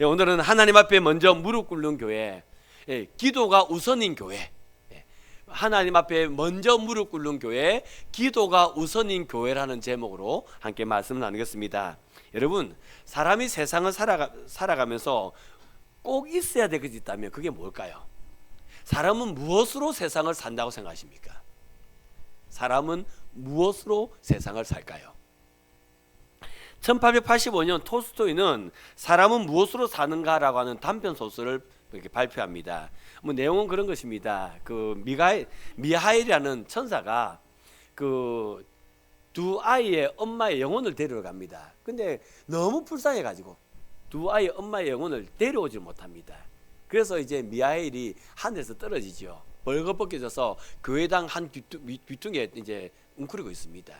오늘은 하나님 앞에 먼저 무릎 꿇는 교회, 기도가 우선인 교회, 하나님 앞에 먼저 무릎 꿇는 교회, 기도가 우선인 교회라는 제목으로 함께 말씀을 나누겠습니다. 여러분, 사람이 세상을 살아가면서 꼭 있어야 될 것이 있다면 그게 뭘까요? 사람은 무엇으로 세상을 산다고 생각하십니까? 사람은 무엇으로 세상을 살까요? 1885년 톨스토이는 사람은 무엇으로 사는가라고 하는 단편 소설을 이렇게 발표합니다. 뭐 내용은 그런 것입니다. 그 미하일이라는 천사가 그 두 아이의 엄마의 영혼을 데리러 갑니다. 근데 너무 불쌍해 가지고 두 아이의 엄마의 영혼을 데려오지 못합니다. 그래서 이제 미하일이 하늘에서 떨어지죠. 벌거벗겨져서 교회당 한 귀퉁이에 이제 웅크리고 있습니다.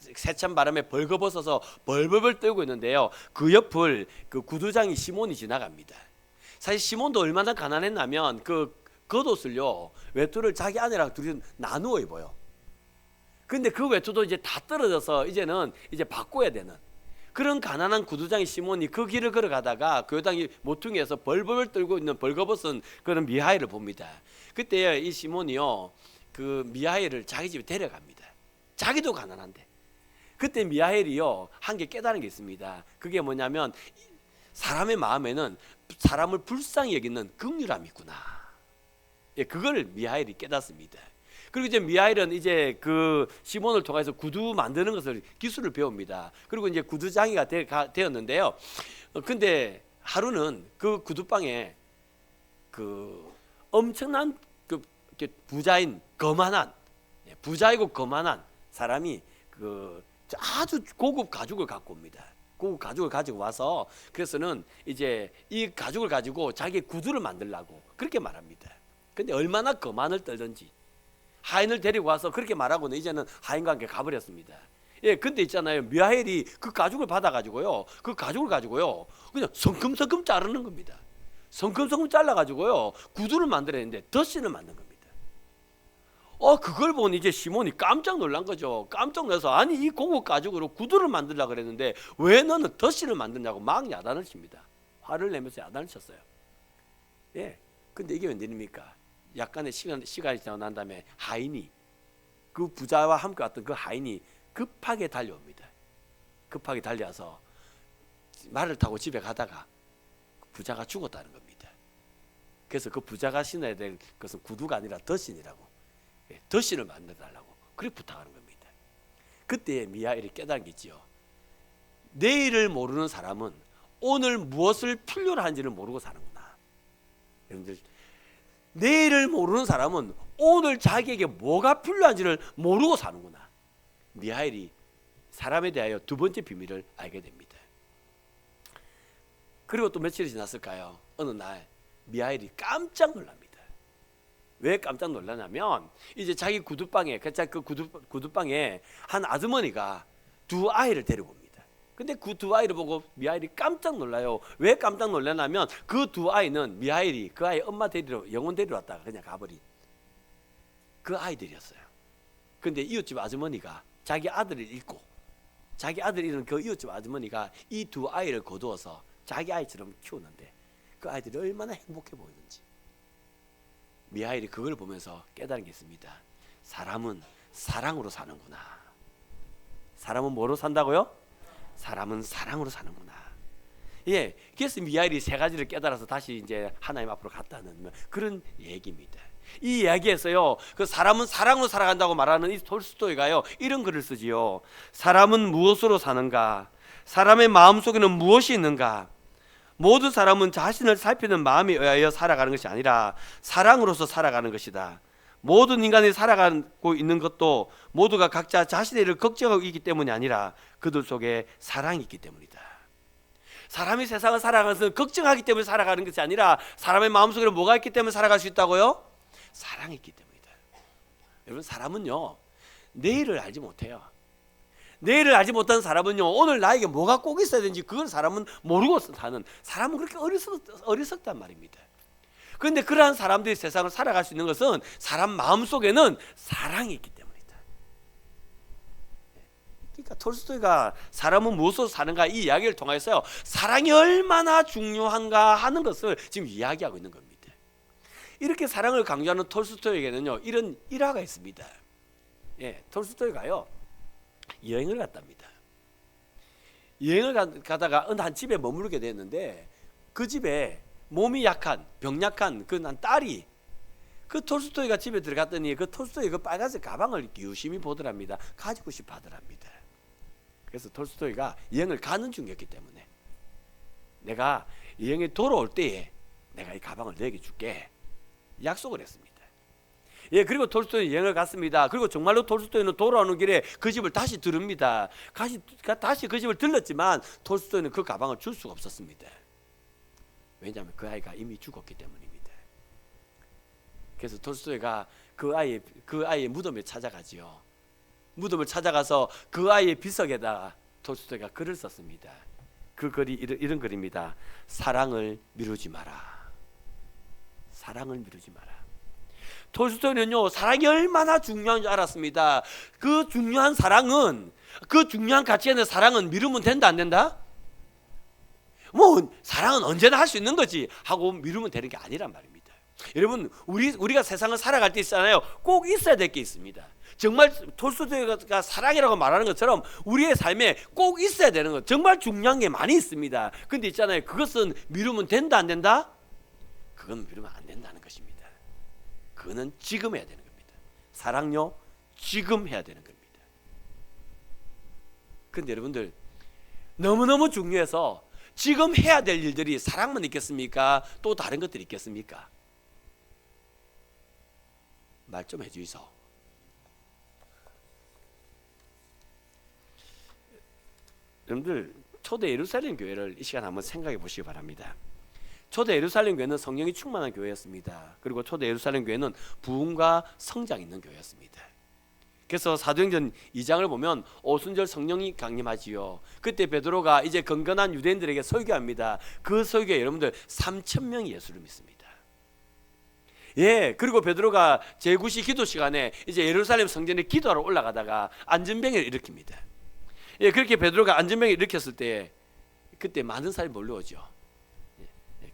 세찬 바람에 벌거벗어서 벌벌벌 떨고 있는데요. 그 옆을 그 구두장이 시몬이 지나갑니다. 사실 시몬도 얼마나 가난했냐면 그 겉옷을요, 외투를 자기 아내랑 둘이 나누어 입어요. 근데 그 외투도 이제 다 떨어져서 이제는 이제 바꿔야 되는 그런 가난한 구두장이 시몬이 그 길을 걸어가다가 교회당이 모퉁이에서 벌벌 떨고 있는 벌거벗은 그런 미하일을 봅니다. 그때 이 시몬이요, 그 미하일을 자기 집에 데려갑니다. 자기도 가난한데. 그때 미하일이요, 한 게 깨달은 게 있습니다. 그게 뭐냐면 사람의 마음에는 사람을 불쌍히 여기는 긍휼함이 있구나. 예, 그걸 미하일이 깨닫습니다. 그리고 이제 미하일은 이제 그 시몬을 통해서 구두 만드는 것을 기술을 배웁니다. 그리고 이제 구두장이가 되었는데요. 근데 하루는 그 구두방에 그 엄청난 그 부자인 거만한, 부자이고 거만한 사람이 그 아주 고급 가죽을 갖고 옵니다. 고급 가죽을 가지고 와서 그래서는 이제 이 가죽을 가지고 자기 구두를 만들라고 그렇게 말합니다. 근데 얼마나 거만을 떨던지 하인을 데리고 와서 그렇게 말하고는 이제는 하인과 함께 가버렸습니다. 예, 근데 있잖아요, 미하엘이 그 가죽을 받아가지고요, 그 가죽을 가지고요 그냥 성큼성큼 자르는 겁니다. 성큼성큼 잘라가지고요 구두를 만들었는데 덧신을 만든 겁니다. 그걸 보니 이제 시몬이 깜짝 놀란 거죠. 깜짝 놀라서 아니 이 고급 가죽으로 구두를 만들려고 그랬는데 왜 너는 덧신을 만드냐고 막 야단을 칩니다. 화를 내면서 야단을 쳤어요. 예, 근데 이게 웬일입니까? 약간의 시간이 지나고 난 다음에 하인이, 그 부자와 함께 왔던 그 하인이 급하게 달려옵니다. 급하게 달려와서 말을 타고 집에 가다가 부자가 죽었다는 겁니다. 그래서 그 부자가 신어야 될 것은 구두가 아니라 덧신이라고, 덧신을 만들어달라고 그렇게 부탁하는 겁니다. 그때 미하일이 깨달은 게 있지요. 내일을 모르는 사람은 오늘 무엇을 필요로 하는지를 모르고 사는구나. 여러분들, 내일을 모르는 사람은 오늘 자기에게 뭐가 필요한지를 모르고 사는구나. 미하일이 사람에 대하여 두 번째 비밀을 알게 됩니다. 그리고 또 며칠이 지났을까요? 어느 날 미하일이 깜짝 놀랍니다. 왜 깜짝 놀라냐면 이제 자기 구두방에, 그 구두방에 한 아주머니가 두 아이를 데리고 옵니다. 근데 그 두 아이를 보고 미하일이 깜짝 놀라요. 왜 깜짝 놀라냐면 그 두 아이는 미하일이 그 아이 엄마 데리러, 영혼 데리러 왔다가 그냥 가버린 그 아이들이었어요. 근데 이웃집 아주머니가 자기 아들을 잃고, 자기 아들 잃은 그 이웃집 아주머니가 이 두 아이를 거두어서 자기 아이처럼 키우는데 그 아이들이 얼마나 행복해 보이는지 미하일이 그걸 보면서 깨달은 게 있습니다. 사람은 사랑으로 사는구나. 사람은 뭐로 산다고요? 사람은 사랑으로 사는구나. 예, 그래서 미하일이 세 가지를 깨달아서 다시 이제 하나님 앞으로 갔다는 그런 얘기입니다. 이 이야기에서요, 그 사람은 사랑으로 살아간다고 말하는 이 톨스토이가요 이런 글을 쓰지요. 사람은 무엇으로 사는가? 사람의 마음속에는 무엇이 있는가? 모든 사람은 자신을 살피는 마음에 의하여 살아가는 것이 아니라 사랑으로서 살아가는 것이다. 모든 인간이 살아가고 있는 것도 모두가 각자 자신의 일을 걱정하고 있기 때문이 아니라 그들 속에 사랑이 있기 때문이다. 사람이 세상을 살아가면서 걱정하기 때문에 살아가는 것이 아니라 사람의 마음속에는 뭐가 있기 때문에 살아갈 수 있다고요? 사랑이 있기 때문이다. 여러분, 사람은요 내일을 알지 못해요. 내일을 알지 못하는 사람은요 오늘 나에게 뭐가 꼭 있어야 되는지 그걸 사람은 모르고 사는, 사람은 그렇게 어리석단 말입니다. 그런데 그러한 사람들이 세상을 살아갈 수 있는 것은 사람 마음속에는 사랑이 있기 때문이다. 그러니까 톨스토이가 사람은 무엇으로 사는가 이 이야기를 통해서요, 사랑이 얼마나 중요한가 하는 것을 지금 이야기하고 있는 겁니다. 이렇게 사랑을 강조하는 톨스토이에게는요, 이런 일화가 있습니다. 예, 톨스토이가요 여행을 갔답니다. 여행을 가다가 어느 한 집에 머무르게 됐는데, 그 집에 몸이 약한, 병약한 그 난 딸이, 그 톨스토이가 집에 들어갔더니 그 톨스토이 그 빨간색 가방을 유심히 보더랍니다. 가지고 싶어 하더랍니다. 그래서 톨스토이가 여행을 가는 중이었기 때문에, 내가 여행에 돌아올 때에 내가 이 가방을 너에게 줄게 약속을 했습니다. 예, 그리고 톨스토이는 여행을 갔습니다. 그리고 정말로 톨스토이는 돌아오는 길에 그 집을 다시 들읍니다. 다시 그 집을 들렀지만 톨스토이는 그 가방을 줄 수가 없었습니다. 왜냐하면 그 아이가 이미 죽었기 때문입니다. 그래서 톨스토이가 그 아이의 무덤에 찾아가지요. 무덤을 찾아가서 그 아이의 비석에다가 톨스토이가 글을 썼습니다. 그 글이 이런 글입니다. 사랑을 미루지 마라. 사랑을 미루지 마라. 톨스토이는요, 사랑이 얼마나 중요한 줄 알았습니다. 그 중요한 사랑은, 그 중요한 가치에 있는 사랑은 미루면 된다 안 된다? 뭐 사랑은 언제나 할 수 있는 거지 하고 미루면 되는 게 아니란 말입니다. 여러분, 우리가 세상을 살아갈 때 있잖아요, 꼭 있어야 될 게 있습니다. 정말 톨스토이가 사랑이라고 말하는 것처럼 우리의 삶에 꼭 있어야 되는 것, 정말 중요한 게 많이 있습니다. 근데 있잖아요, 그것은 미루면 된다 안 된다? 그건 미루면 안 된다는 것입니다. 그거는 지금 해야 되는 겁니다. 사랑요, 지금 해야 되는 겁니다. 근데 여러분들, 너무너무 중요해서 지금 해야 될 일들이 사랑만 있겠습니까? 또 다른 것들이 있겠습니까? 말 좀 해주이소. 여러분들, 초대 예루살렘 교회를 이 시간 한번 생각해 보시기 바랍니다. 초대 예루살렘 교회는 성령이 충만한 교회였습니다. 그리고 초대 예루살렘 교회는 부흥과 성장이 있는 교회였습니다. 그래서 사도행전 2장을 보면 오순절 성령이 강림하지요. 그때 베드로가 이제 건건한 유대인들에게 설교합니다. 그 설교에 여러분들 3,000명이 예수를 믿습니다. 예, 그리고 베드로가 제9시 기도 시간에 이제 예루살렘 성전에 기도하러 올라가다가 안전병을 일으킵니다. 예, 그렇게 베드로가 안전병을 일으켰을 때 그때 많은 사람이 몰려오죠.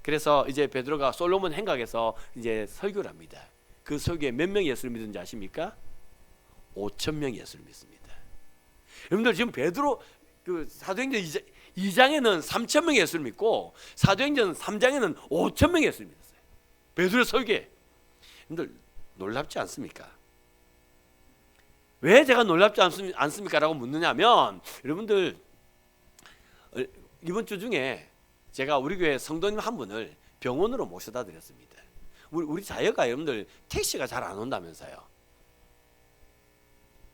그래서 이제 베드로가 솔로몬 행각에서 이제 설교를 합니다. 그 설교에 몇 명이 예수를 믿는지 아십니까? 5,000명이 예수를 믿습니다. 여러분들, 지금 베드로 그 사도행전 2장에는 3,000명이 예수를 믿고 사도행전 3장에는 5,000명이 예수를 믿었어요. 베드로의 설교에. 여러분들, 놀랍지 않습니까? 왜 제가 놀랍지 않습니까? 라고 묻느냐면, 여러분들, 이번 주 중에 제가 우리 교회 성도님 한 분을 병원으로 모셔다 드렸습니다. 우리 자녀가 여러분들 택시가 잘 안 온다면서요.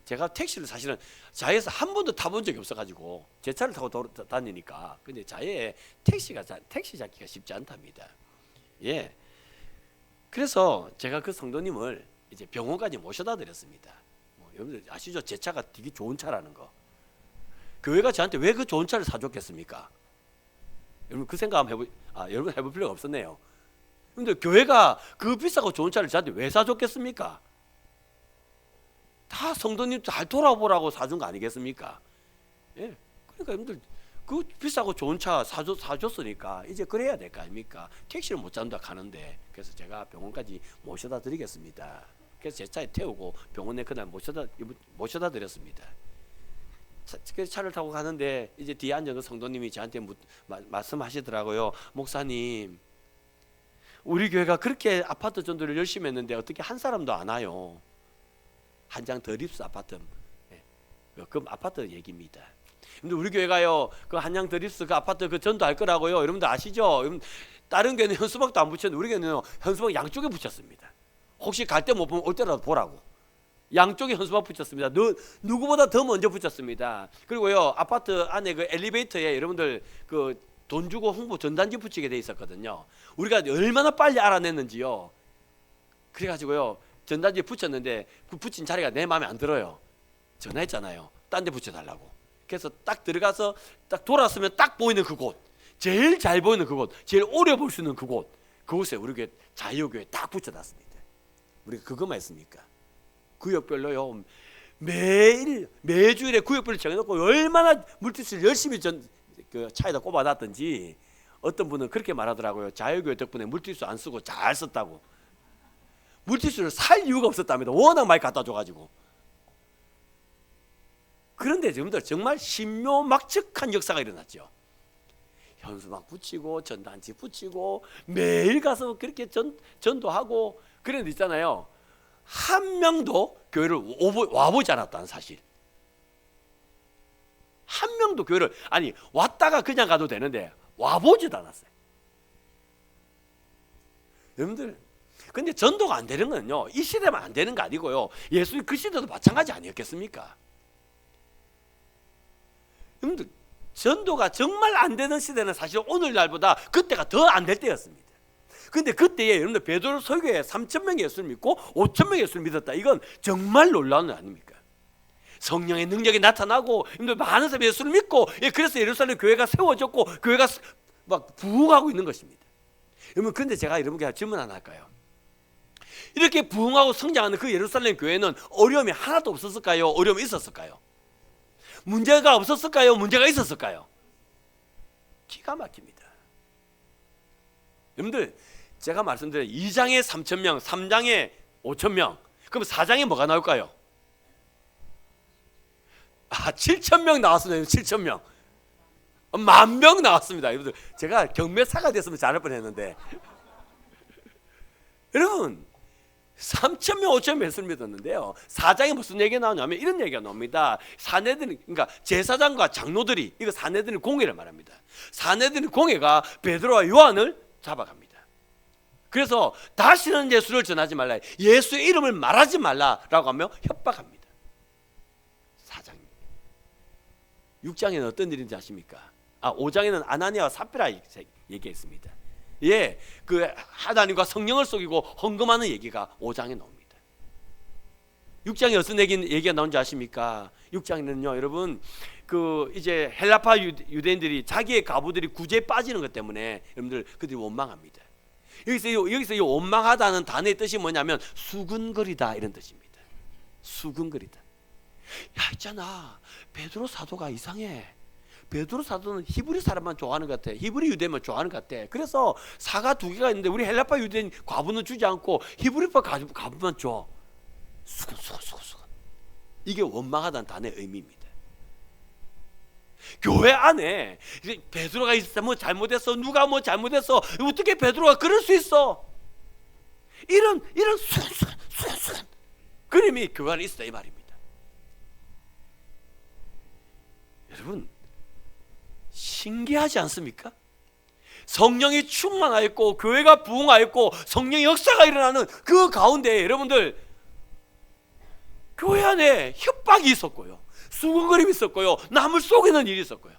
제가 택시를 사실은 자해에서 한 번도 타본 적이 없어가지고 제 차를 타고 다니니까. 근데 자해에 택시 잡기가 쉽지 않답니다. 예. 그래서 제가 그 성도님을 이제 병원까지 모셔다 드렸습니다. 여러분들 아시죠? 제 차가 되게 좋은 차라는 거. 교회가 저한테 왜 그 좋은 차를 사줬겠습니까? 여러분 그 생각 한번 여러분 해볼 필요가 없었네요. 근데 교회가 그 비싸고 좋은 차를 저한테 왜 사줬겠습니까? 다 성도님 잘 돌아보라고 사준 거 아니겠습니까? 예. 그러니까 여러분들 그 비싸고 좋은 차 사줬으니까 이제 그래야 될 거 아닙니까? 택시를 못 잡는다 가는데. 그래서 제가 병원까지 모셔다 드리겠습니다. 그래서 제 차에 태우고 병원에 그날 모셔다 드렸습니다. 차를 타고 가는데 이제 뒤에 앉은 그 성도님이 저한테 말씀하시더라고요. 목사님, 우리 교회가 그렇게 아파트 전도를 열심히 했는데 어떻게 한 사람도 안 와요? 한장 더 립스 아파트, 그 아파트 얘기입니다. 근데 우리 교회가요, 그 한양 더 립스 그 아파트 그 전도할 거라고요. 여러분들 아시죠? 다른 교회는 현수막도 안 붙였는데 우리 교회는 현수막 양쪽에 붙였습니다. 혹시 갈 때 못 보면 올 때라도 보라고. 양쪽에 현수막 붙였습니다. 누구보다 더 먼저 붙였습니다. 그리고요, 아파트 안에 그 엘리베이터에 여러분들 그 돈 주고 홍보 전단지 붙이게 돼 있었거든요. 우리가 얼마나 빨리 알아냈는지요. 그래가지고요, 전단지에 붙였는데 그 붙인 자리가 내 마음에 안 들어요. 전화했잖아요. 딴 데 붙여달라고. 그래서 딱 들어가서 딱 돌았으면 딱 보이는 그곳, 제일 잘 보이는 그곳, 제일 오래 볼 수 있는 그곳에 우리 교회 자유교회 딱 붙여놨습니다. 우리가 그것만 했습니까? 구역별로요 매주일에 구역별로 정해놓고 얼마나 물티슈를 열심히 그 차에다 꼽아놨던지 어떤 분은 그렇게 말하더라고요. 자유교회 덕분에 물티슈 안 쓰고 잘 썼다고. 물티슈를 살 이유가 없었답니다. 워낙 많이 갖다 줘가지고. 그런데 여러분들 정말 신묘막측한 역사가 일어났죠. 현수막 붙이고 전단지 붙이고 매일 가서 그렇게 전도하고 그런 데 있잖아요. 한 명도 교회를 와보지 않았다는 사실. 한 명도 교회를 왔다가 그냥 가도 되는데 와보지도 않았어요. 여러분들 근데 전도가 안 되는 건요 이 시대만 안 되는 거 아니고요 예수님 그 시대도 마찬가지 아니었겠습니까? 여러분들 전도가 정말 안 되는 시대는 사실 오늘날보다 그때가 더 안 될 때였습니다. 근데 그때에 여러분들 베드로 설교에 3,000명이 예수를 믿고 5,000명이 예수를 믿었다. 이건 정말 놀라운 일 아닙니까? 성령의 능력이 나타나고 여러분들 많은 사람이 예수를 믿고 그래서 예루살렘 교회가 세워졌고 교회가 막 부흥하고 있는 것입니다. 여러분 근데 제가 여러분께 질문 하나 할까요? 이렇게 부흥하고 성장하는 그 예루살렘 교회는 어려움이 하나도 없었을까요? 어려움이 있었을까요? 문제가 없었을까요? 문제가 있었을까요? 기가 막힙니다. 여러분들 제가 말씀드린 2장에 3,000명, 3장에 5,000명 그럼 4장에 뭐가 나올까요? 7,000명 나왔습니다. 7,000명 10,000명 나왔습니다. 여러분들 제가 경매사가 됐으면 잘할 뻔했는데 여러분 3,000명, 5,000명 예수를 믿었는데요 4장에 무슨 얘기가 나오냐면 이런 얘기가 나옵니다. 사내들이 그러니까 제사장과 장로들이 이거 사내들의 공회를 말합니다. 사내들의 공회가 베드로와 요한을 잡아갑니다. 그래서 다시는 예수를 전하지 말라 예수의 이름을 말하지 말라라고 하며 협박합니다. 4장 6장에는 어떤 일인지 아십니까? 5장에는 아나니아와 삽비라 얘기했습니다. 예, 그 하나님과 성령을 속이고 헌금하는 얘기가 5장에 나옵니다. 6장에 어떤 얘기가 나온지 아십니까? 6장에는요, 여러분, 그 이제 헬라파 유대인들이 자기의 가부들이 구제에 빠지는 것 때문에 여러분들 그들이 원망합니다. 여기서 이 원망하다는 단어의 뜻이 뭐냐면 수근거리다 이런 뜻입니다. 수근거리다. 야 있잖아, 베드로 사도가 이상해. 베드로 사도는 히브리 사람만 좋아하는 것 같아. 히브리 유대인만 좋아하는 것 같아. 그래서 사가 2개가 있는데 우리 헬라파 유대인 과부는 주지 않고 히브리파 과부만 줘. 수근. 이게 원망하다는 단어의 의미입니다. 교회 안에 베드로가 있어 뭐 잘못했어, 누가 뭐 잘못했어, 어떻게 베드로가 그럴 수 있어? 이런 수근 그림이 교회 안에 있다 이 말입니다. 여러분 신기하지 않습니까? 성령이 충만하였고 교회가 부흥하였고 성령의 역사가 일어나는 그 가운데 여러분들 교회 안에 협박이 있었고요, 수근거림이 있었고요, 남을 속이는 일이 있었고요.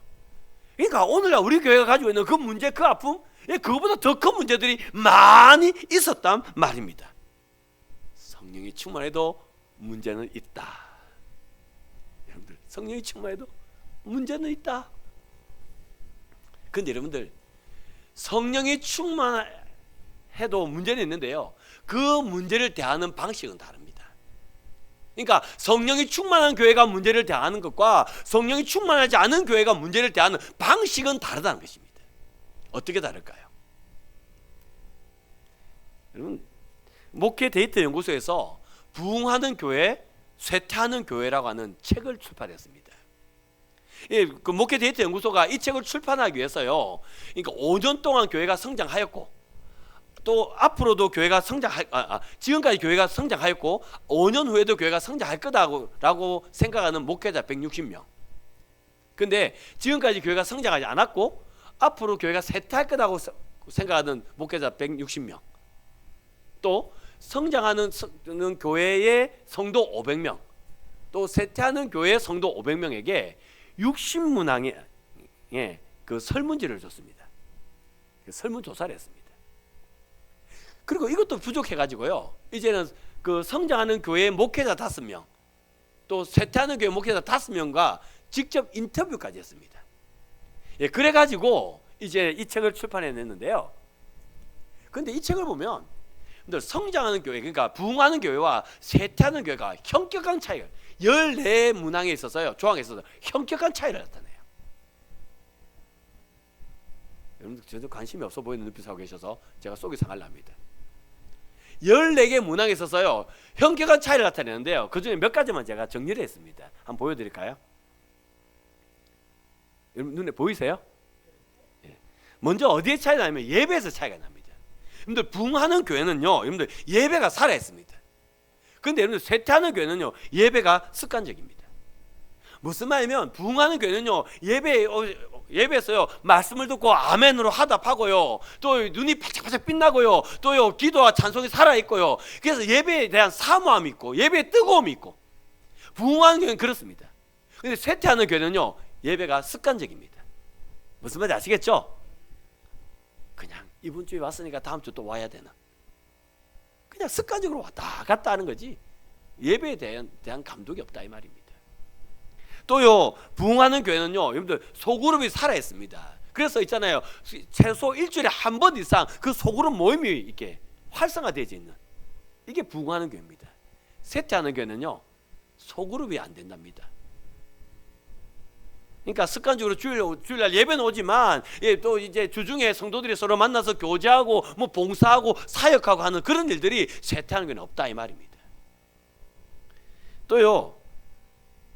그러니까 오늘날 우리 교회가 가지고 있는 그 문제, 그 아픔, 그거보다 더 큰 문제들이 많이 있었단 말입니다. 성령이 충만해도 문제는 있다. 여러분들 성령이 충만해도 문제는 있다. 근데 여러분들 성령이 충만해도 문제는 있는데요, 그 문제를 대하는 방식은 다릅니다. 그러니까 성령이 충만한 교회가 문제를 대하는 것과 성령이 충만하지 않은 교회가 문제를 대하는 방식은 다르다는 것입니다. 어떻게 다를까요? 여러분 목회 데이터 연구소에서 부흥하는 교회, 쇠퇴하는 교회라고 하는 책을 출판했습니다. 그 목회 데이터 연구소가 이 책을 출판하기 위해서요, 그러니까 5년 동안 교회가 성장하였고 또 앞으로도 교회가 지금까지 교회가 성장하였고 5년 후에도 교회가 성장할 거다라고 생각하는 목회자 160명. 근데 지금까지 교회가 성장하지 않았고 앞으로 교회가 쇠퇴할 거다고 생각하는 목회자 160명. 또 성장하는 교회의 성도 500명, 또 쇠퇴하는 교회의 성도 500명에게 60문항의 그 설문지를 줬습니다. 설문조사를 했습니다. 그리고 이것도 부족해가지고요, 이제는 그 성장하는 교회의 목회자 5명, 또 쇠퇴하는 교회 목회자 5명과 직접 인터뷰까지 했습니다. 그래가지고 이제 이 책을 출판해냈는데요. 근데 이 책을 보면 성장하는 교회, 그러니까 부흥하는 교회와 쇠퇴하는 교회가 현격한 차이가, 14 문항에 있어서요, 조항에 있어서 현격한 차이를 나타내요. 여러분들 저도 관심이 없어 보이는 눈빛 하고 계셔서 제가 속이 상하려합니다. 14개 문항에 있어서요 현격한 차이를 나타내는데요, 그 중에 몇 가지만 제가 정리를 했습니다. 한번 보여드릴까요? 여러분 눈에 보이세요? 예. 먼저 어디에 차이가 나냐면 예배에서 차이가 납니다. 여러분들 부흥하는 교회는요, 여러분들 예배가 살아있습니다. 그런데 여러분들 쇠퇴하는 교회는요 예배가 습관적입니다. 무슨 말이냐면 부흥하는 교회는요 예배에서요 말씀을 듣고 아멘으로 하답하고요, 또 눈이 바짝바짝 빛나고요, 또요 기도와 찬송이 살아있고요. 그래서 예배에 대한 사모함이 있고 예배의 뜨거움이 있고, 부흥하는 교회는 그렇습니다. 그런데 쇠퇴하는 교회는요 예배가 습관적입니다. 무슨 말인지 아시겠죠? 그냥 이번 주에 왔으니까 다음 주 또 와야 되나, 그냥 습관적으로 왔다 갔다 하는 거지 예배에 대한 감독이 없다 이 말입니다. 또요 부흥하는 교회는요 여러분들 소그룹이 살아있습니다. 그래서 있잖아요, 최소 일주일에 한 번 이상 그 소그룹 모임이 이렇게 활성화되어 있는, 이게 부흥하는 교회입니다. 쇠퇴하는 교회는요 소그룹이 안 된답니다. 그러니까 습관적으로 주일날 예배는 오지만 또 이제 주중에 성도들이 서로 만나서 교제하고 뭐 봉사하고 사역하고 하는 그런 일들이 쇠퇴하는 교회는 없다 이 말입니다. 또요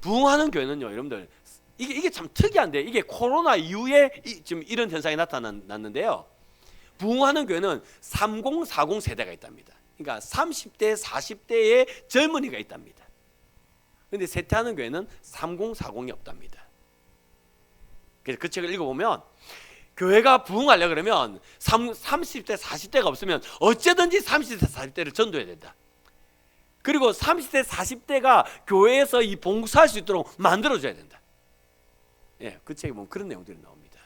부흥하는 교회는요 여러분들 이게 참 특이한데, 이게 코로나 이후에 지금 이런 현상이 나타났는데요, 부흥하는 교회는 3040 세대가 있답니다. 그러니까 30대 40대의 젊은이가 있답니다. 그런데 쇠퇴하는 교회는 3040이 없답니다. 그래서 그 책을 읽어보면 교회가 부흥하려고 그러면 30대 40대가 없으면 어쨌든지 30대 40대를 전도해야 된다. 그리고 30대 40대가 교회에서 이 봉사할 수 있도록 만들어줘야 된다. 예, 그 책에 보면 그런 내용들이 나옵니다.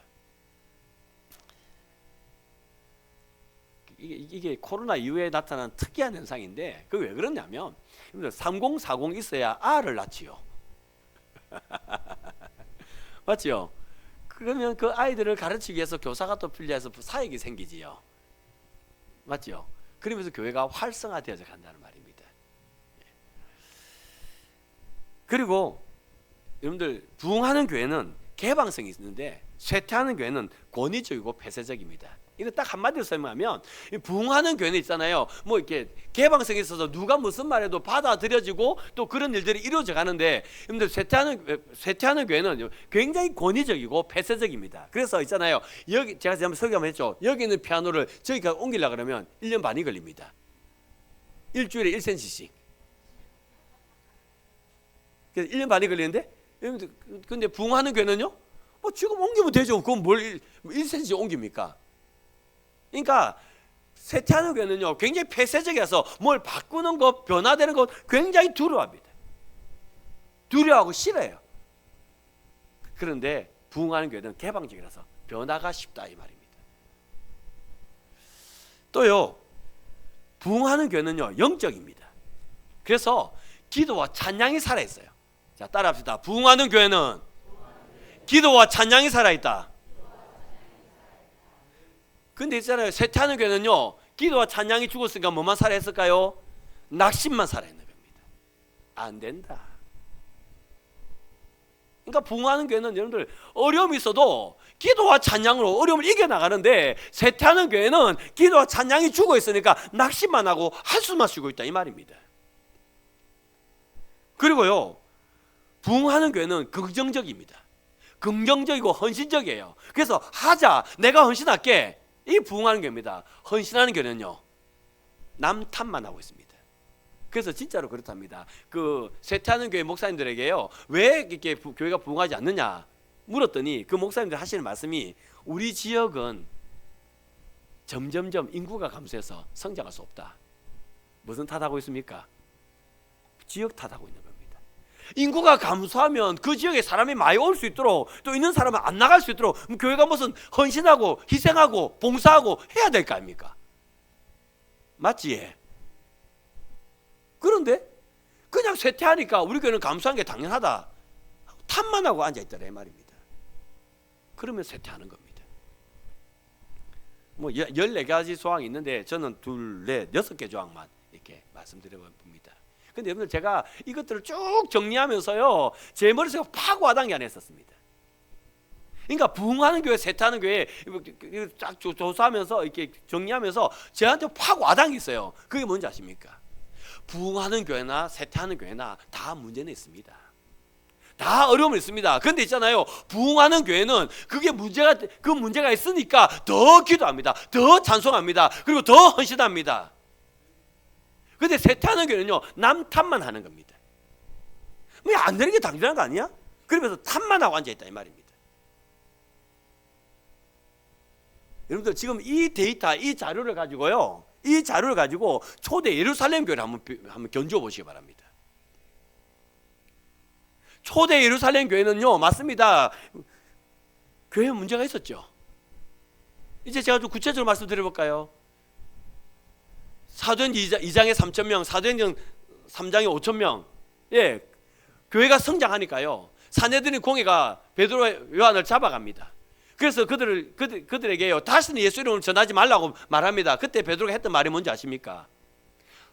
이게 코로나 이후에 나타난 특이한 현상인데, 그게 왜 그러냐면 3040 있어야 R을 낳지요. 맞죠? 그러면 그 아이들을 가르치기 위해서 교사가 또 필요해서 사역이 생기지요. 맞죠? 그러면서 교회가 활성화되어져 간다는 말입니다. 그리고 여러분들 부흥하는 교회는 개방성이 있는데 쇠퇴하는 교회는 권위적이고 폐쇄적입니다. 이거 딱 한마디로 설명하면 부흥하는 교회는 있잖아요, 뭐 이렇게 개방성이 있어서 누가 무슨 말해도 받아들여지고 또 그런 일들이 이루어져 가는데, 여러분들 쇠퇴하는 교회는 굉장히 권위적이고 폐쇄적입니다. 그래서 있잖아요, 여기 제가 지난번 설교 한번 했죠, 여기 있는 피아노를 저기까지 옮기려고 그러면 1년 반이 걸립니다. 일주일에 1cm씩. 그래서 1년 반이 걸리는데, 근데 부흥하는 교회는요 뭐 지금 옮기면 되죠. 그건 뭘 1cm 옮깁니까? 그러니까 쇠퇴하는 교회는요 굉장히 폐쇄적이어서 뭘 바꾸는 것, 변화되는 것 굉장히 두려워합니다. 두려워하고 싫어요. 그런데 부흥하는 교회는 개방적이라서 변화가 쉽다 이 말입니다. 또요 부흥하는 교회는요 영적입니다. 그래서 기도와 찬양이 살아있어요. 자 따라합시다. 부흥하는 교회는 기도와 찬양이 살아있다. 근데 있잖아요, 쇠퇴하는 교회는요 기도와 찬양이 죽었으니까 뭐만 살아있을까요? 낙심만 살아있는 겁니다. 안 된다. 그러니까 부흥하는 교회는 여러분들 어려움이 있어도 기도와 찬양으로 어려움을 이겨나가는데, 쇠퇴하는 교회는 기도와 찬양이 죽어있으니까 낙심만 하고 한숨만 쉬고 있다 이 말입니다. 그리고요 부흥하는 교회는 긍정적입니다. 긍정적이고 헌신적이에요. 그래서 하자, 내가 헌신할게, 이 부흥하는 교회입니다. 헌신하는 교회는요 남 탓만 하고 있습니다. 그래서 진짜로 그렇답니다. 그 쇠퇴하는 교회 목사님들에게요 왜 이렇게 교회가 부흥하지 않느냐 물었더니 그 목사님들 하시는 말씀이, 우리 지역은 점점점 인구가 감소해서 성장할 수 없다. 무슨 탓하고 있습니까? 지역 탓하고 있는 겁니다. 인구가 감소하면 그 지역에 사람이 많이 올 수 있도록, 또 있는 사람은 안 나갈 수 있도록 교회가 무슨 헌신하고 희생하고 봉사하고 해야 될 거 아닙니까? 맞지? 그런데 그냥 쇠퇴하니까 우리 교회는 감소한 게 당연하다 탓만 하고 앉아있더라 이 말입니다. 그러면 쇠퇴하는 겁니다. 뭐 14가지 조항이 있는데 저는 2, 4, 6개 조항만 이렇게 말씀드려 봅니다. 근데 여러분들 제가 이것들을 쭉 정리하면서요, 제 머릿속에 팍 와닿게 안 했었습니다. 그러니까 부흥하는 교회, 쇠퇴하는 교회 쫙 조사하면서 이렇게 정리하면서 저한테 팍 와닿게 있어요. 그게 뭔지 아십니까? 부흥하는 교회나 쇠퇴하는 교회나 다 문제는 있습니다. 다 어려움이 있습니다. 그런데 있잖아요, 부흥하는 교회는 그 문제가 있으니까 더 기도합니다. 더 찬송합니다. 그리고 더 헌신합니다. 그런데 쇠퇴하는 교회는요, 남 탓만 하는 겁니다. 뭐 안 되는 게 당연한 거 아니야? 그러면서 탓만 하고 앉아있다 이 말입니다. 여러분들 지금 이 데이터, 이 자료를 가지고요, 이 자료를 가지고 초대 예루살렘 교회를 한번 견주어 보시기 바랍니다. 초대 예루살렘 교회는요, 맞습니다. 교회에 문제가 있었죠. 이제 제가 좀 구체적으로 말씀드려볼까요? 사도행전 2장에 3,000명, 사도행전 3장에 5,000명. 예, 교회가 성장하니까요, 사내들인 공회가 베드로 요한을 잡아갑니다. 그래서 그들에게요, 다시는 예수 이름을 전하지 말라고 말합니다. 그때 베드로가 했던 말이 뭔지 아십니까?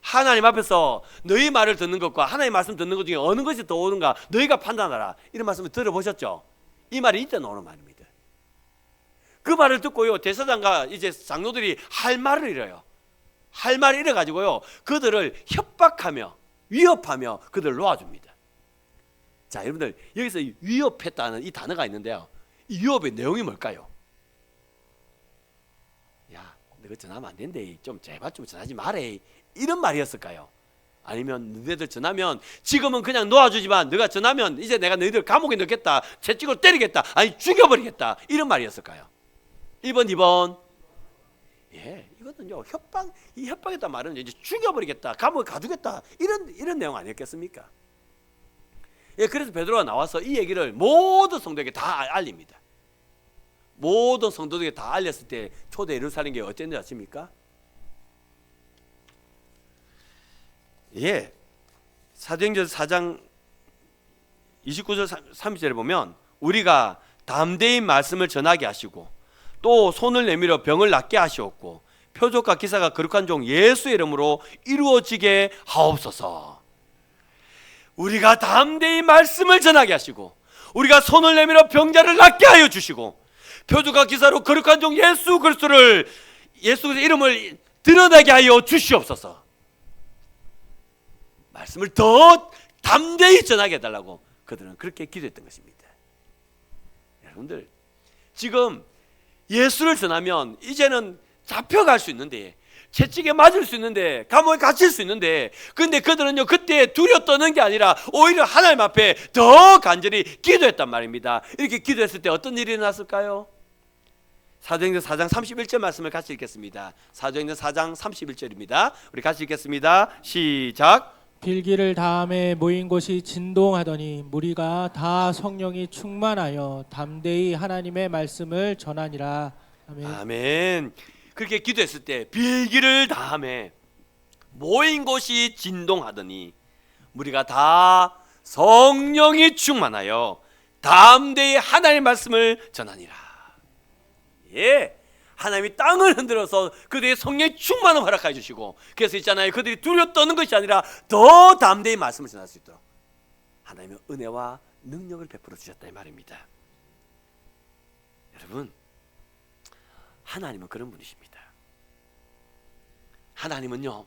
하나님 앞에서 너희 말을 듣는 것과 하나님 말씀 듣는 것 중에 어느 것이 더 옳은가 너희가 판단하라. 이런 말씀을 들어보셨죠? 이 말이 이때 나오는 말입니다. 그 말을 듣고요, 대사장과 이제 장로들이 할 말을 잃어요. 할 말을 잃어가지고요, 그들을 협박하며 위협하며 그들을 놓아줍니다. 자, 여러분들 여기서 위협했다는 이 단어가 있는데요, 이 위협의 내용이 뭘까요? 야, 너가 전하면 안 된대. 좀 제발 좀 전하지 말해. 이런 말이었을까요? 아니면 너희들 전하면 지금은 그냥 놓아주지만 너가 전하면 이제 내가 너희들 감옥에 넣겠다, 채찍으로 때리겠다, 아니 죽여버리겠다, 이런 말이었을까요? 1번, 2번. 예, 이거는요, 이 협박했단 말은 이제 죽여버리겠다, 감옥에 가두겠다, 이런 내용 아니었겠습니까? 예, 그래서 베드로가 나와서 이 얘기를 모든 성도에게 다 알립니다. 모든 성도들에게 다 알렸을 때 초대 예루살렘 교회가 어땠는지 아십니까? 예, 사도행전 4장 29절 30절에 보면 우리가 담대히 말씀을 전하게 하시고 또 손을 내밀어 병을 낫게 하시었고 표적과 기사가 거룩한 종 예수의 이름으로 이루어지게 하옵소서. 우리가 담대히 말씀을 전하게 하시고 우리가 손을 내밀어 병자를 낫게 하여 주시고 표적과 기사로 거룩한 종 예수 그리스도의 이름을 드러나게 하여 주시옵소서. 말씀을 더 담대히 전하게 해달라고 그들은 그렇게 기도했던 것입니다. 여러분들 지금 예수를 전하면 이제는 잡혀갈 수 있는데, 채찍에 맞을 수 있는데, 감옥에 갇힐 수 있는데, 근데 그들은요 그때 두려 떠는 게 아니라 오히려 하나님 앞에 더 간절히 기도했단 말입니다. 이렇게 기도했을 때 어떤 일이 일어났을까요? 사도행전 4장 31절 말씀을 같이 읽겠습니다. 사도행전 4장 31절입니다. 우리 같이 읽겠습니다. 시작. 빌기를 다음에 모인 곳이 진동하더니 무리가 다 성령이 충만하여 담대히 하나님의 말씀을 전하니라. 아멘. 아멘. 그렇게 기도했을 때 빌기를 다음에 모인 곳이 진동하더니 무리가 다 성령이 충만하여 담대히 하나님의 말씀을 전하니라. 예, 하나님이 땅을 흔들어서 그들의 성령의 충만함을 허락해 주시고, 그래서 있잖아요, 그들이 두려워 떠는 것이 아니라 더 담대히 말씀을 전할 수 있도록 하나님의 은혜와 능력을 베풀어 주셨다 이 말입니다. 여러분, 하나님은 그런 분이십니다. 하나님은요,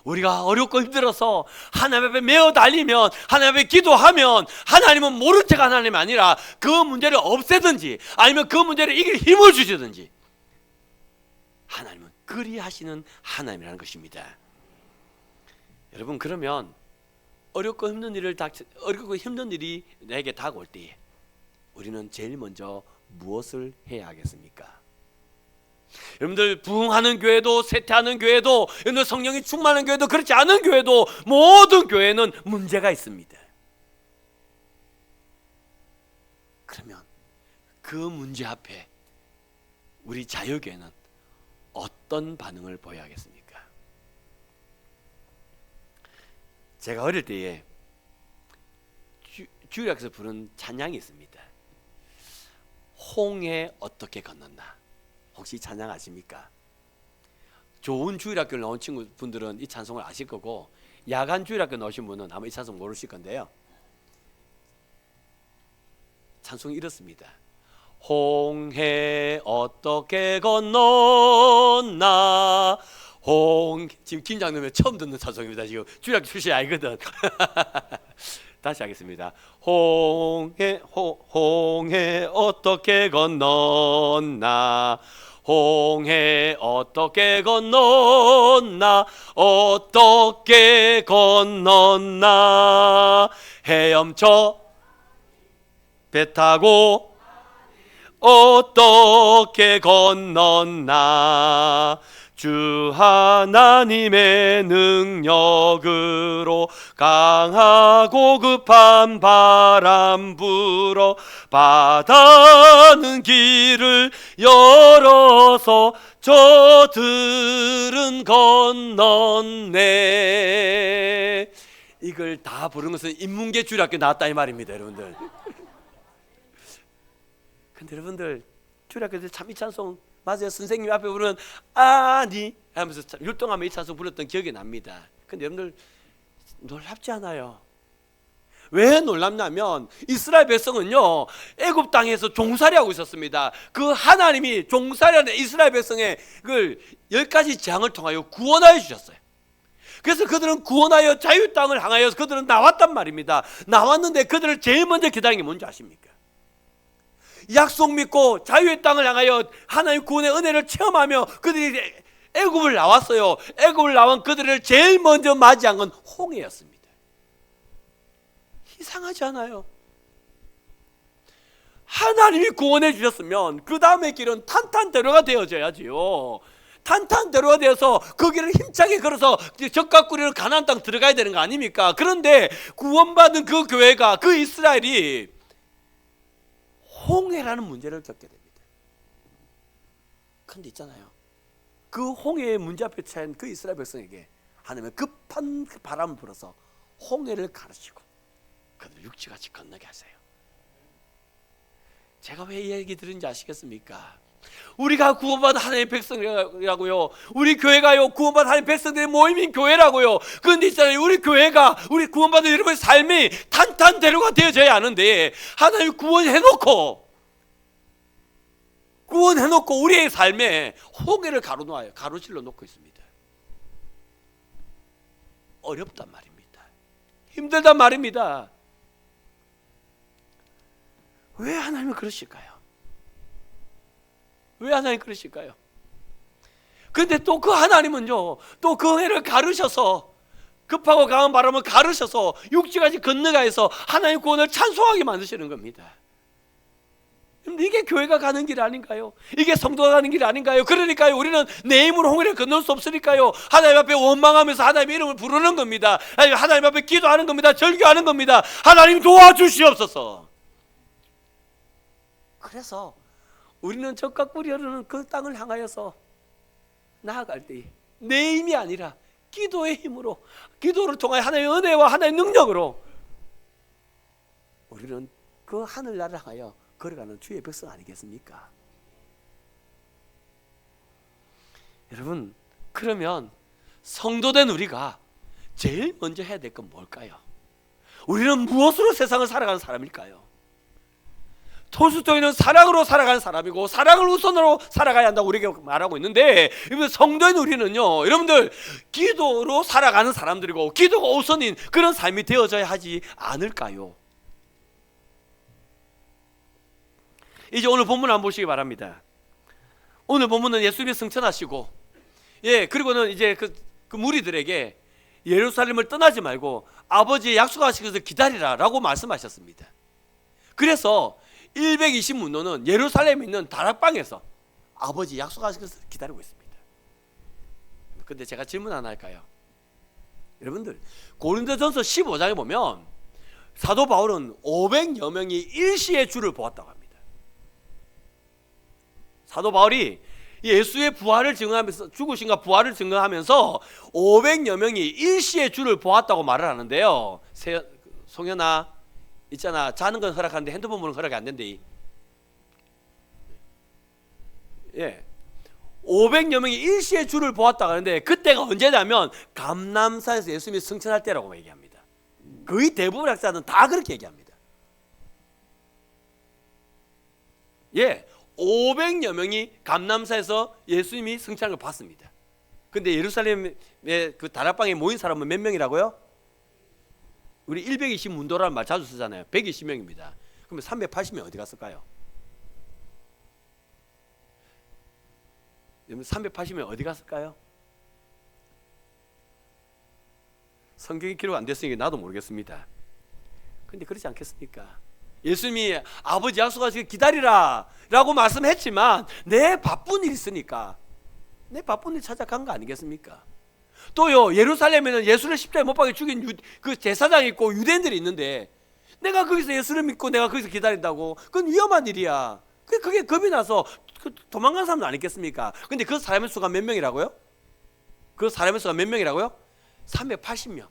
우리가 어렵고 힘들어서 하나님 앞에 메어 달리면, 하나님 앞에 기도하면 하나님은 모른 척 하나님이 아니라 그 문제를 없애든지 아니면 그 문제를 이길 힘을 주시든지 하나님은 그리하시는 하나님이라는 것입니다. 여러분, 그러면 어렵고 힘든 일이 내게 다가올 때에 우리는 제일 먼저 무엇을 해야 하겠습니까? 여러분들, 부흥하는 교회도 쇠퇴하는 교회도, 여러분들 성령이 충만한 교회도 그렇지 않은 교회도, 모든 교회는 문제가 있습니다. 그러면 그 문제 앞에 우리 자유교회는 어떤 반응을 보여야 하겠습니까? 제가 어릴 때에 주일학에서 부른 찬양이 있습니다. 홍해 어떻게 건넜나. 혹시 찬양 아십니까? 좋은 주일학교를 나온 친구분들은 이 찬송을 아실 거고, 야간 주일학교 나오신 분은 아마 이 찬송 모르실 건데요. 찬송이 이렇습니다. 홍해 어떻게 건넜나 지금 김장님이 처음 듣는 찬송입니다. 지금 주일학교 출신이 아니거든. 다시 하겠습니다. 홍해 어떻게 건넜나 홍해 어떻게 건넜나 어떻게 건넜나 헤엄쳐 배 타고 어떻게 건넜나 주 하나님의 능력으로 강하고 급한 바람 불어 바다는 길을 열어서 저들은 건넜네. 이걸 다 부른 것은 인문계 주일학교 나왔다 이 말입니다, 여러분들. 근데 여러분들 주일학교 때 참 이 찬송 맞아요. 선생님 앞에 부르는 아니 하면서 율동하며 이 찬송 불렀던 기억이 납니다. 근데 여러분들 놀랍지 않아요? 왜 놀랍냐면 이스라엘 백성은요 애굽 땅에서 종살이하고 있었습니다. 그 하나님이 종살이하는 이스라엘 백성의 그 10가지 재앙을 통하여 구원하여 주셨어요. 그래서 그들은 구원하여 자유 땅을 향하여 그들은 나왔단 말입니다. 나왔는데 그들을 제일 먼저 기다린 게 뭔지 아십니까? 약속 믿고 자유의 땅을 향하여 하나님 구원의 은혜를 체험하며 그들이 애굽을 나왔어요. 애굽을 나온 그들을 제일 먼저 맞이한 건 홍해였습니다. 이상하지 않아요? 하나님이 구원해 주셨으면 그 다음의 길은 탄탄대로가 되어져야지요. 탄탄대로가 되어서 그 길을 힘차게 걸어서 적과 꾸리는 가나안 땅 들어가야 되는 거 아닙니까? 그런데 구원받은 그 교회가 그 이스라엘이 홍해라는 문제를 겪게 됩니다. 그런데 있잖아요, 그 홍해의 문제 앞에 처한 그 이스라엘 백성에게 하나님은 급한 바람을 불어서 홍해를 가르치고 그들 육지같이 건너게 하세요. 제가 왜 이 얘기 들은지 아시겠습니까? 우리가 구원받은 하나님의 백성이라고요. 우리 교회가요 구원받은 하나님의 백성들의 모임인 교회라고요. 그런데 있잖아요, 우리 교회가 우리 구원받은 여러분의 삶이 탄탄대로가 되어져야 하는데 하나님이 구원해놓고 우리의 삶에 홍해를 가로질러 놓고 있습니다. 어렵단 말입니다. 힘들단 말입니다. 왜 하나님은 그러실까요? 왜 하나님 그러실까요? 그런데 또 그 하나님은요 또 그 해를 가르셔서 급하고 강한 바람을 가르셔서 육지까지 건너가서 하나님 구원을 찬송하게 만드시는 겁니다. 이게 교회가 가는 길 아닌가요? 이게 성도가 가는 길 아닌가요? 그러니까요 우리는 내 힘으로 홍해를 건널 수 없으니까요 하나님 앞에 원망하면서 하나님의 이름을 부르는 겁니다. 하나님 앞에 기도하는 겁니다. 절규하는 겁니다. 하나님 도와주시옵소서. 그래서 우리는 적과 꿀이 흐르는 그 땅을 향하여서 나아갈 때 내 힘이 아니라 기도의 힘으로, 기도를 통하여 하나님의 은혜와 하나님의 능력으로 우리는 그 하늘나라를 향하여 걸어가는 주의 백성 아니겠습니까? 여러분, 그러면 성도된 우리가 제일 먼저 해야 될 건 뭘까요? 우리는 무엇으로 세상을 살아가는 사람일까요? 토스토이는 사랑으로 살아가는 사람이고 사랑을 우선으로 살아가야 한다고 우리에게 말하고 있는데, 성도인 우리는요 여러분들 기도로 살아가는 사람들이고 기도가 우선인 그런 삶이 되어져야 하지 않을까요? 이제 오늘 본문 한번 보시기 바랍니다. 오늘 본문은 예수님이 승천하시고 그리고는 이제 그 무리들에게 예루살렘을 떠나지 말고 아버지의 약속하신 것을 기다리라 라고 말씀하셨습니다. 그래서 120문도는 예루살렘에 있는 다락방에서 아버지 약속하신 것을 기다리고 있습니다. 그런데 제가 질문 하나 할까요? 여러분들 고린도전서 15장에 보면 사도 바울은 500여 명이 일시에 주를 보았다고 합니다. 사도 바울이 예수의 부활을 증언하면서, 죽으신과 부활을 증언하면서 500여 명이 일시에 주를 보았다고 말을 하는데요. 송현아 있잖아, 자는 건 허락하는데 핸드폰 보는 허락이 안 된대. 500여 명이 일시에 주를 보았다고 하는데 그때가 언제냐면 감람산에서 예수님이 승천할 때라고 얘기합니다. 거의 대부분 학자는 다 그렇게 얘기합니다. 예, 500여 명이 감람산에서 예수님이 승천한 걸 봤습니다. 근데 예루살렘의 그 다락방에 모인 사람은 몇 명이라고요? 우리 120 문도라는 말 자주 쓰잖아요. 120명입니다. 그러면 380명 어디 갔을까요? 380명 어디 갔을까요? 성경이 기록 안 됐으니까 나도 모르겠습니다. 근데 그렇지 않겠습니까? 예수님이 아버지 약속하시길 기다리라 라고 말씀했지만 내 바쁜 일이 있으니까 내 바쁜 일 찾아간 거 아니겠습니까? 또요, 예루살렘에는 예수를 십자가에 못 박혀 죽인 그 제사장이 있고 유대인들이 있는데 내가 거기서 예수를 믿고 내가 거기서 기다린다고? 그건 위험한 일이야. 그게 겁이 나서 도망간 사람도 아니겠습니까? 근데 그 사람의 수가 몇 명이라고요? 그 사람의 수가 몇 명이라고요? 380명.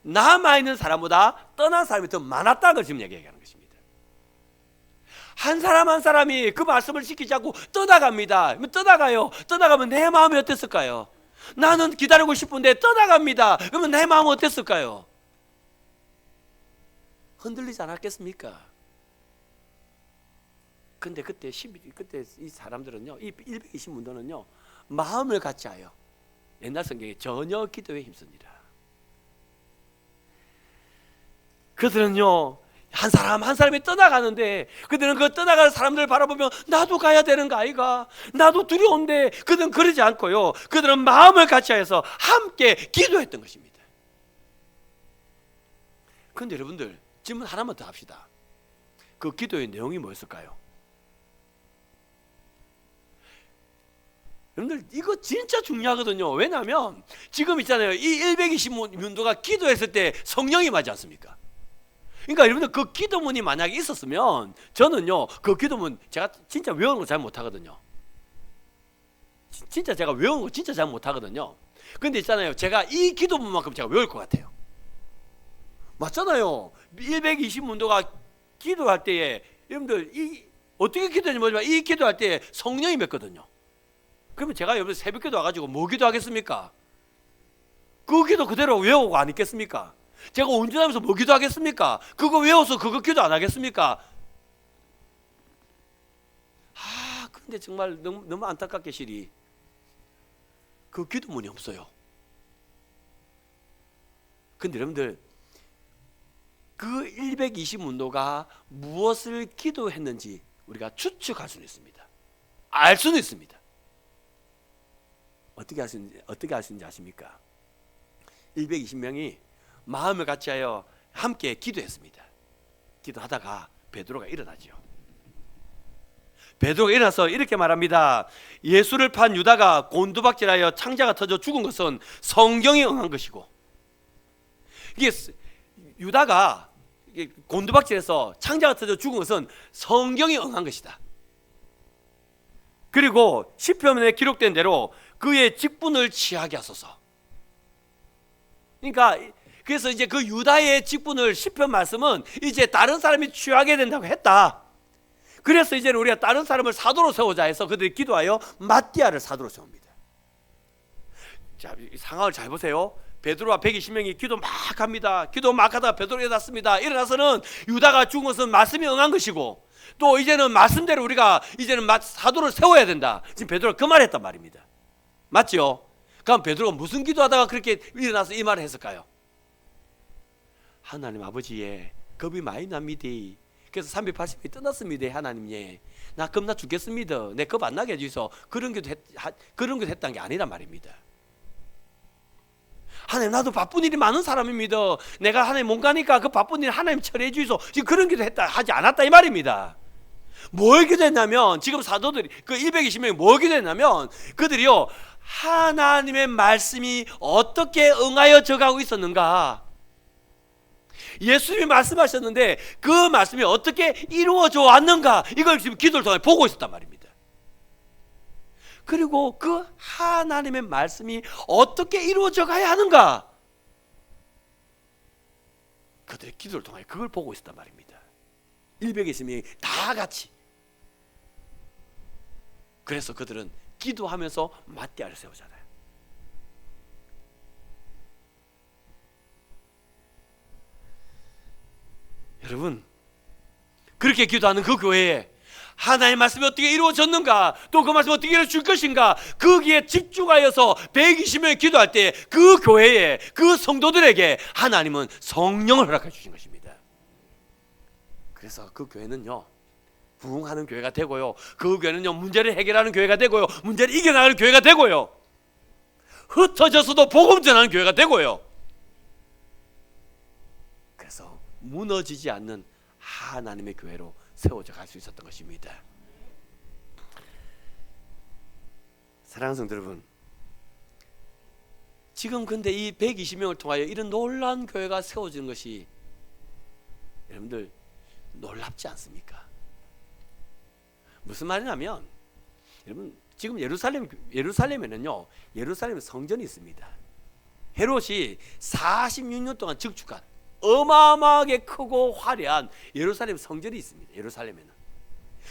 남아있는 사람보다 떠난 사람이 더 많았다는 걸 지금 얘기하는 것입니다. 한 사람 한 사람이 그 말씀을 지키지 않고 떠나갑니다. 떠나가요. 떠나가면 내 마음이 어땠을까요? 나는 기다리고 싶은데 떠나갑니다. 그러면 내 마음은 어땠을까요? 흔들리지 않았겠습니까? 근데 그때 이 사람들은요, 이 120문도는요, 마음을 같이 하여 옛날 성경에 전혀 기도에 힘씁니다. 그들은요, 한 사람 한 사람이 떠나가는데 그들은 그 떠나가는 사람들을 바라보며 나도 가야 되는 거 아이가? 나도 두려운데 그들은 그러지 않고요, 그들은 마음을 같이 하여서 함께 기도했던 것입니다. 그런데 여러분들 질문 하나만 더 합시다. 그 기도의 내용이 뭐였을까요? 여러분들 이거 진짜 중요하거든요. 왜냐하면 지금 있잖아요, 이 120문도가 기도했을 때 성령이 임하지 않습니까? 그러니까 여러분들 그 기도문이 만약에 있었으면 저는요, 그 기도문 제가 진짜 외우는 거 잘 못하거든요. 진짜 제가 외우는 거 진짜 잘 못하거든요. 근데 있잖아요, 제가 이 기도문만큼 제가 외울 것 같아요. 맞잖아요. 120문도가 기도할 때에 여러분들 어떻게 기도했는지 모르지만 이 기도할 때에 성령이 맺거든요. 그러면 제가 여러분 새벽기도 와가지고 뭐 기도하겠습니까? 그 기도 그대로 외우고 안 있겠습니까? 제가 운전하면서 뭐 기도하겠습니까? 그거 외워서 그거 기도 안 하겠습니까? 근데 정말 너무 안타깝게 실이 그 기도문이 없어요. 근데 여러분들 그 120문도가 무엇을 기도했는지 우리가 추측할 수는 있습니다. 알 수는 있습니다. 어떻게 하시는지 아십니까? 120명이 마음을 같이 하여 함께 기도했습니다. 기도하다가 베드로가 일어나죠. 베드로가 일어나서 이렇게 말합니다. 예수를 판 유다가 곤두박질하여 창자가 터져 죽은 것은 성경에 응한 것이고, 이게 유다가 곤두박질해서 창자가 터져 죽은 것은 성경에 응한 것이다. 그리고 시편에 기록된 대로 그의 직분을 취하게 하소서. 그러니까 그래서 이제 그 유다의 직분을 시편 말씀은 이제 다른 사람이 취하게 된다고 했다. 그래서 이제는 우리가 다른 사람을 사도로 세우자 해서 그들이 기도하여 마띠아를 사도로 세웁니다. 자, 이 상황을 잘 보세요. 베드로와 120명이 기도 막 합니다. 기도 막 하다가 베드로가 일어났습니다. 일어나서는 유다가 죽은 것은 말씀이 응한 것이고, 또 이제는 말씀대로 우리가 이제는 사도를 세워야 된다. 지금 베드로가 그 말을 했단 말입니다. 맞죠? 그럼 베드로가 무슨 기도하다가 그렇게 일어나서 이 말을 했을까요? 하나님 아버지의 겁이 많이 납니다. 그래서 380명이 떠났습니다. 하나님, 예, 나 겁나 죽겠습니다. 내 겁 안 나게 해주셔서 그런 기도 했다는 게 아니란 말입니다. 하나님, 나도 바쁜 일이 많은 사람입니다. 내가 하나님 못 가니까 그 바쁜 일 하나님 처리해 주셔서 지금 그런 기도 하지 않았다 이 말입니다. 뭘 기도했냐면, 지금 사도들이 그 120명이 뭘 기도했냐면, 그들이요, 하나님의 말씀이 어떻게 응하여 져가고 있었는가, 예수님이 말씀하셨는데 그 말씀이 어떻게 이루어져 왔는가, 이걸 지금 기도를 통해 보고 있었단 말입니다. 그리고 그 하나님의 말씀이 어떻게 이루어져 가야 하는가, 그들의 기도를 통해 그걸 보고 있었단 말입니다. 120명이 다 같이. 그래서 그들은 기도하면서 맞대하를 세우잖아요. 여러분, 그렇게 기도하는 그 교회에 하나님의 말씀이 어떻게 이루어졌는가, 또 그 말씀이 어떻게 이루어질 것인가, 거기에 집중하여서 120명이 기도할 때 그 교회에, 그 성도들에게 하나님은 성령을 허락해 주신 것입니다. 그래서 그 교회는요, 부흥하는 교회가 되고요, 그 교회는요, 문제를 해결하는 교회가 되고요, 문제를 이겨나가는 교회가 되고요, 흩어져서도 복음 전하는 교회가 되고요, 그래서 무너지지 않는 하나님의 교회로 세워져 갈 수 있었던 것입니다. 사랑하는 성도 여러분, 지금 근데 이 120명을 통하여 이런 놀라운 교회가 세워지는 것이 여러분들 놀랍지 않습니까? 무슨 말이냐면, 여러분 지금 예루살렘에는요, 예루살렘 성전이 있습니다. 헤롯이 46년 동안 즉축한 어마어마하게 크고 화려한 예루살렘 성전이 있습니다. 예루살렘에는.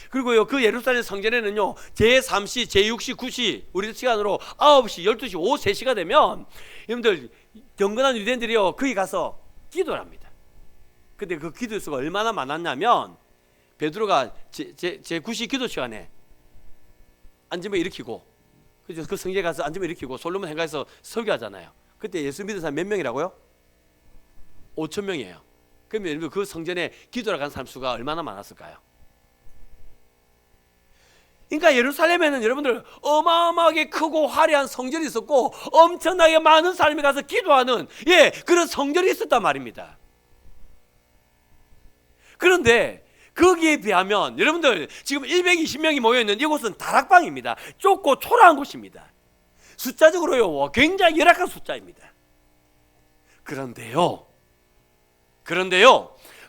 그리고요, 그 예루살렘 성전에는요, 제3시, 제6시, 9시 우리 시간으로 9시, 12시, 오후 3시가 되면 여러분들 경건한 유대인들이요, 거기 가서 기도를 합니다. 근데 그 기도 수가 얼마나 많았냐면, 베드로가 제9시 기도 시간에 앉으면 일으키고, 그죠? 그 성전에 가서 앉으면 일으키고 솔로몬 행가에서 설교하잖아요. 그때 예수 믿는 사람 몇 명이라고요? 5,000명이에요. 그러면 그 성전에 기도를 간 사람 수가 얼마나 많았을까요? 그러니까 예루살렘에는 여러분들 어마어마하게 크고 화려한 성전이 있었고, 엄청나게 많은 사람이 가서 기도하는, 그런 성전이 있었단 말입니다. 그런데 거기에 비하면 여러분들 지금 120명이 모여있는 이곳은 다락방입니다. 좁고 초라한 곳입니다. 숫자적으로요, 굉장히 열악한 숫자입니다. 그런데요,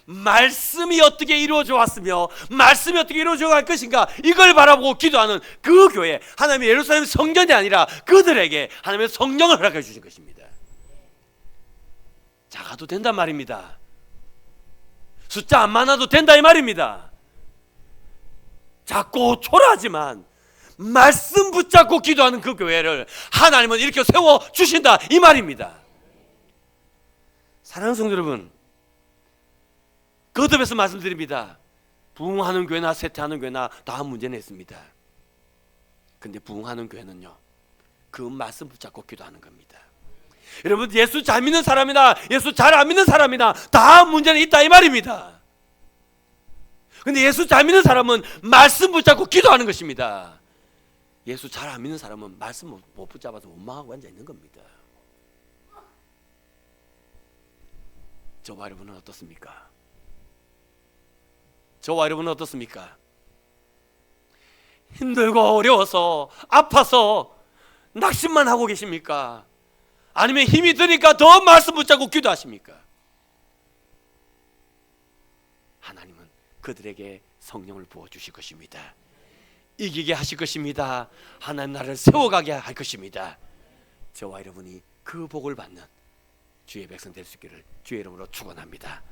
말씀이 어떻게 이루어져 왔으며 말씀이 어떻게 이루어져 갈 것인가, 이걸 바라보고 기도하는 그 교회, 하나님의 예루살렘 성전이 아니라 그들에게 하나님의 성령을 허락해 주신 것입니다. 작아도 된단 말입니다. 숫자 안 많아도 된다 이 말입니다. 작고 초라하지만 말씀 붙잡고 기도하는 그 교회를 하나님은 이렇게 세워주신다 이 말입니다. 사랑하는 성도 여러분, 거듭해서 말씀드립니다. 부흥하는 교회나 쇠퇴하는 교회나 다 문제는 있습니다. 근데 부흥하는 교회는요, 그 말씀 붙잡고 기도하는 겁니다. 여러분, 예수 잘 믿는 사람이나 예수 잘 안 믿는 사람이나 다 문제는 있다 이 말입니다. 근데 예수 잘 믿는 사람은 말씀 붙잡고 기도하는 것입니다. 예수 잘 안 믿는 사람은 말씀 못 붙잡아서 원망하고 앉아 있는 겁니다. 저와 여러분은 어떻습니까? 저와 여러분은 어떻습니까? 힘들고 어려워서 아파서 낙심만 하고 계십니까? 아니면 힘이 드니까 더 말씀 붙잡고 기도하십니까? 하나님은 그들에게 성령을 부어주실 것입니다. 이기게 하실 것입니다. 하나님 나라를 세워가게 할 것입니다. 저와 여러분이 그 복을 받는 주의 백성 될 수 있기를 주의 이름으로 축원합니다.